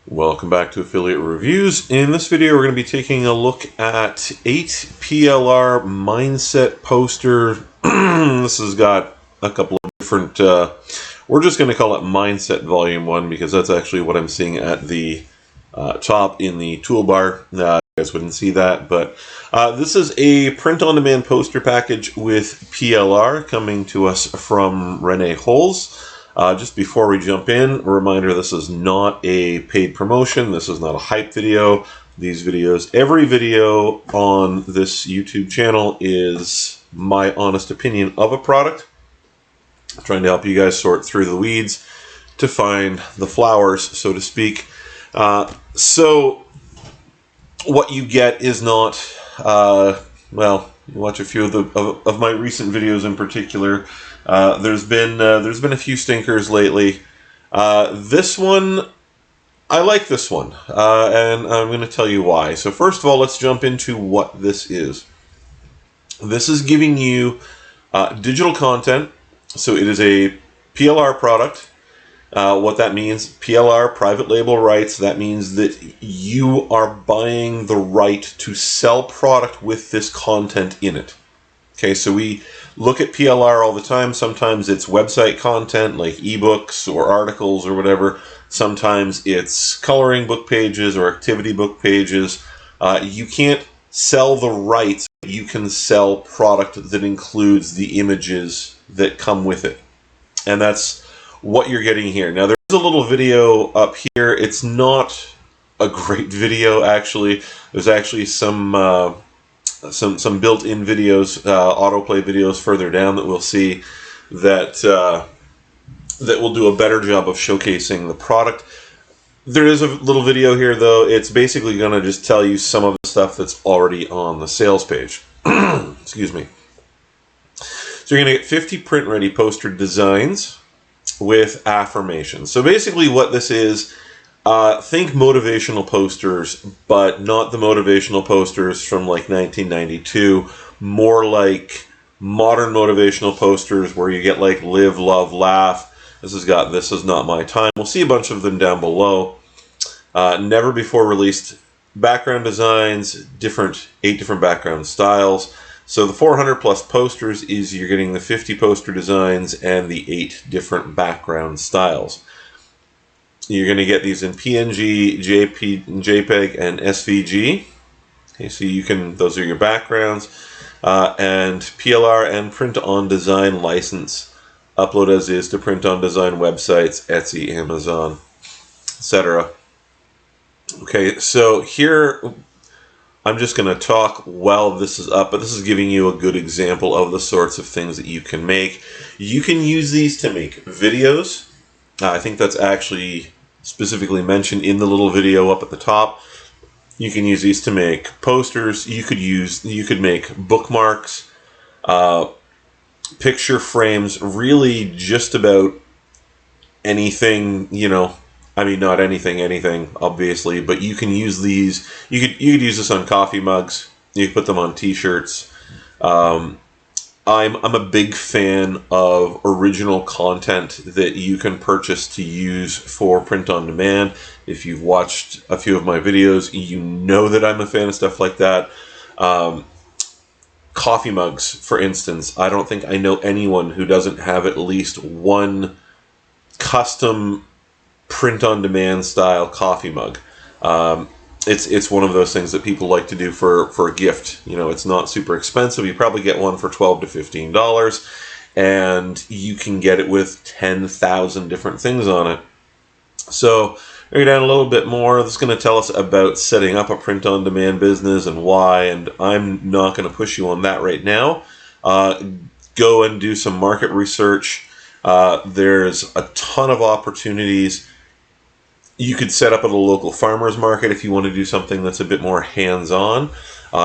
Welcome back to Affiliate Reviews. In this video, we're going to be taking a look at 8 PLR mindset posters. This has got a couple of different, we're just going to call it Mindset Volume 1 because that's actually what I'm seeing at the top in the toolbar. You guys wouldn't see that, but this is a print-on-demand poster package with PLR coming to us from Renee Holes. Just before we jump in, a reminder, this is not a paid promotion. This is not a hype video. These videos, every video on this YouTube channel is my honest opinion of a product. I'm trying to help you guys sort through the weeds to find the flowers, so to speak. So what you get is not, well, you watch a few of my recent videos in particular. There's been a few stinkers lately. This one, I like this one, and I'm going to tell you why. So first of all, let's jump into what this is. This is giving you digital content. So it is a PLR product. What that means, PLR, private label rights, that means that you are buying the right to sell product with this content in it. Okay, so we look at PLR all the time. Sometimes it's website content like ebooks or articles or whatever. Sometimes it's coloring book pages or activity book pages. You can't sell the rights, but you can sell product that includes the images that come with it. And that's what you're getting here. Now, there's a little video up here. It's not a great video, actually. There's actually some built-in videos, autoplay videos further down that we'll see that that will do a better job of showcasing the product. There is a little video here, though. It's basically going to just tell you some of the stuff that's already on the sales page. Excuse me. So you're going to get 50 print-ready poster designs with affirmations. So basically what this is, think motivational posters, but not the motivational posters from like 1992, more like modern motivational posters where you get like live, love, laugh. This has got "This is not my time." We'll see a bunch of them down below. Never before released background designs, 8 different background styles. So the 400 plus posters is you're getting the 50 poster designs and the 8 different background styles. You're going to get these in PNG, JPEG, and SVG. Okay, so you can, those are your backgrounds. And PLR and print-on-design license. Upload as is to print-on-design websites, Etsy, Amazon, etc. Okay, so here I'm just going to talk while this is up, but this is giving you a good example of the sorts of things that you can make. You can use these to make videos. I think that's actually specifically mentioned in the little video up at the top. You can use these to make posters. You could make bookmarks, picture frames, really just about anything, you know. I mean, not anything, obviously, but you can use these. You could use this on coffee mugs. You could put them on T-shirts. I'm a big fan of original content that you can purchase to use for print on demand. If you've watched a few of my videos, you know that I'm a fan of stuff like that. Coffee mugs, for instance. I don't think I know anyone who doesn't have at least one custom print-on-demand style coffee mug. It's one of those things that people like to do for a gift. You know, it's not super expensive. You probably get one for $12 to $15, and you can get it with 10,000 different things on it. So, go down a little bit more. This is going to tell us about setting up a print-on-demand business and why, and I'm not going to push you on that right now. Go and do some market research. There's a ton of opportunities. You could set up at a local farmer's market if you want to do something that's a bit more hands-on.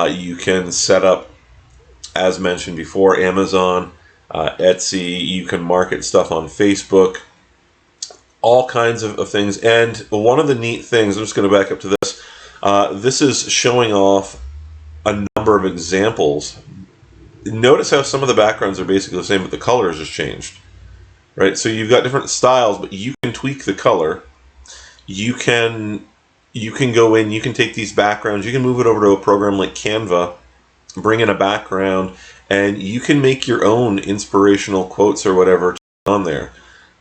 You can set up, as mentioned before, Amazon, Etsy. You can market stuff on Facebook. All kinds of things. And one of the neat things, I'm just going to back up to this. This is showing off a number of examples. Notice how some of the backgrounds are basically the same, but the colors just changed. Right? So you've got different styles, but you can tweak the color. you can go in, you can take these backgrounds, you can move it over to a program like Canva, bring in a background, and you can make your own inspirational quotes or whatever on there.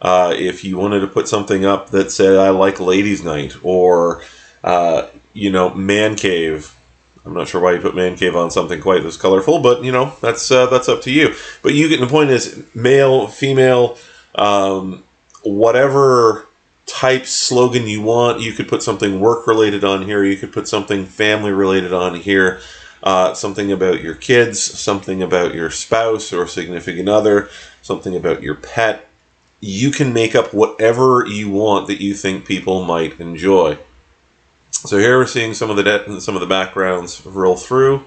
If you wanted to put something up that said, I like ladies' night, or, man cave. I'm not sure why you put man cave on something quite this colorful, but, that's up to you. But you get the point is male, female, whatever type slogan you want. You could put something work related on here. You could put something family related on here. Something about your kids, something about your spouse or significant other, something about your pet. You can make up whatever you want that you think people might enjoy. So here we're seeing some of the backgrounds roll through.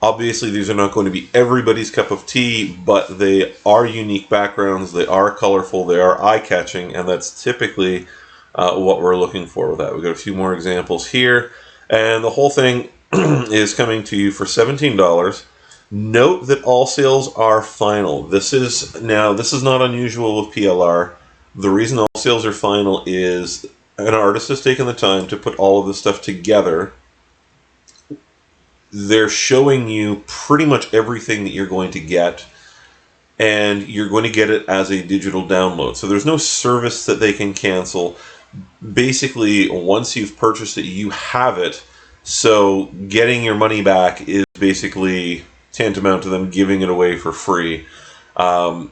Obviously, these are not going to be everybody's cup of tea, but they are unique backgrounds. They are colorful. They are eye-catching, and that's typically what we're looking for with that. We've got a few more examples here, and the whole thing is coming to you for $17. Note that all sales are final. This is not unusual with PLR. The reason all sales are final is an artist has taken the time to put all of this stuff together. They're showing you pretty much everything that you're going to get, and you're going to get it as a digital download. So there's no service that they can cancel. Basically, once you've purchased it, you have it. So getting your money back is basically tantamount to them giving it away for free. And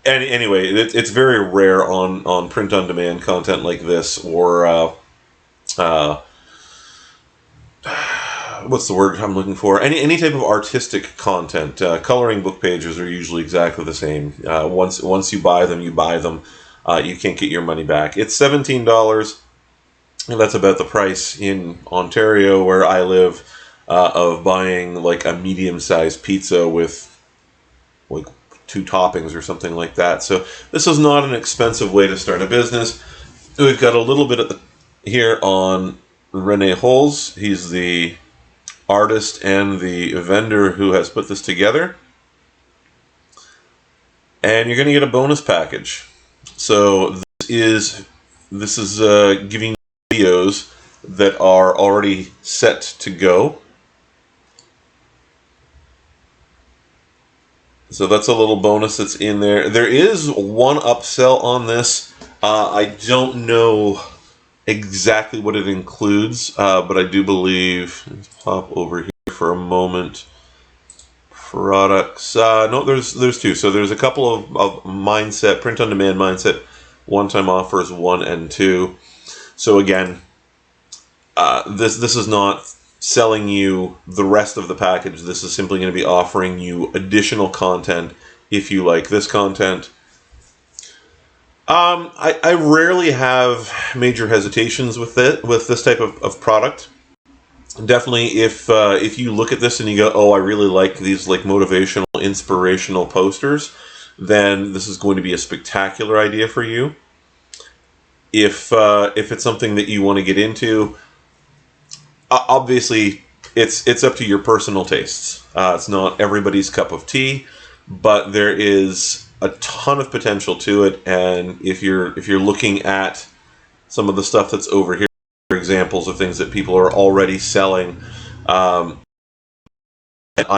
anyway, it's very rare on print-on-demand content like this, or what's the word I'm looking for? Any type of artistic content. Coloring book pages are usually exactly the same. Once you buy them, you buy them. You can't get your money back. It's $17, and that's about the price in Ontario, where I live, of buying like a medium-sized pizza with like 2 toppings or something like that. So this is not an expensive way to start a business. We've got a little bit here on Rene Holes. He's the artist and the vendor who has put this together. And you're going to get a bonus package. So this is giving you videos that are already set to go. So that's a little bonus that's in there. There is one upsell on this. I don't know exactly what it includes, but I do believe, let's pop over here for a moment. Products, no, there's 2. So there's a couple of mindset, print-on-demand mindset, one-time offers 1 and 2. So again, this is not selling you the rest of the package. This is simply going to be offering you additional content if you like this content. I rarely have major hesitations with this type of product. Definitely, if you look at this and you go, oh, I really like these like motivational, inspirational posters, then this is going to be a spectacular idea for you. If it's something that you want to get into, obviously it's up to your personal tastes. It's not everybody's cup of tea, but there is a ton of potential to it. And if you're looking at some of the stuff that's over here, examples of things that people are already selling. I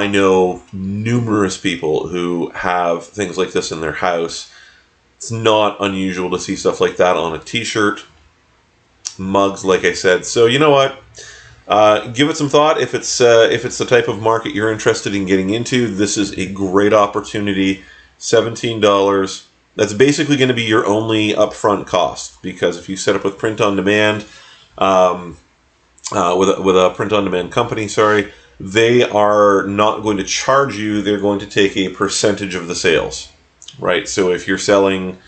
know numerous people who have things like this in their house. It's not unusual to see stuff like that on a t-shirt, mugs, like I said. So you know what? Give it some thought. If it's the type of market you're interested in getting into, this is a great opportunity. $17. That's basically going to be your only upfront cost, because if you set up with print on demand, with a print on demand company, they are not going to charge you. They're going to take a percentage of the sales, right? So if you're selling,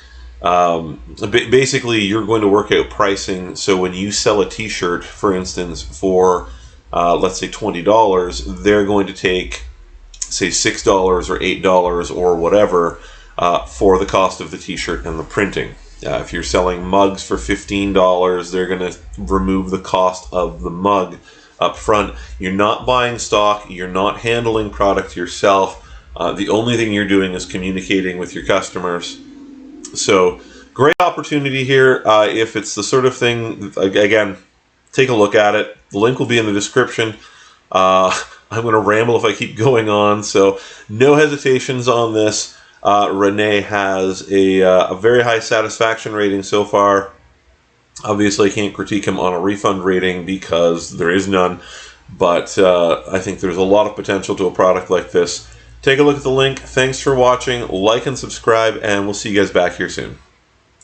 basically you're going to work out pricing. So when you sell a t-shirt, for instance, for let's say $20, they're going to take, say, $6 or $8 or whatever for the cost of the t-shirt and the printing. If you're selling mugs for $15, they're going to remove the cost of the mug up front. You're not buying stock. You're not handling product yourself. The only thing you're doing is communicating with your customers So great opportunity here. If it's the sort of thing, again, take a look at it. The link will be in the description. I'm going to ramble if I keep going on, so no hesitations on this. Renee has a very high satisfaction rating so far. Obviously, I can't critique him on a refund rating because there is none, but I think there's a lot of potential to a product like this. Take a look at the link. Thanks for watching. Like and subscribe, and we'll see you guys back here soon.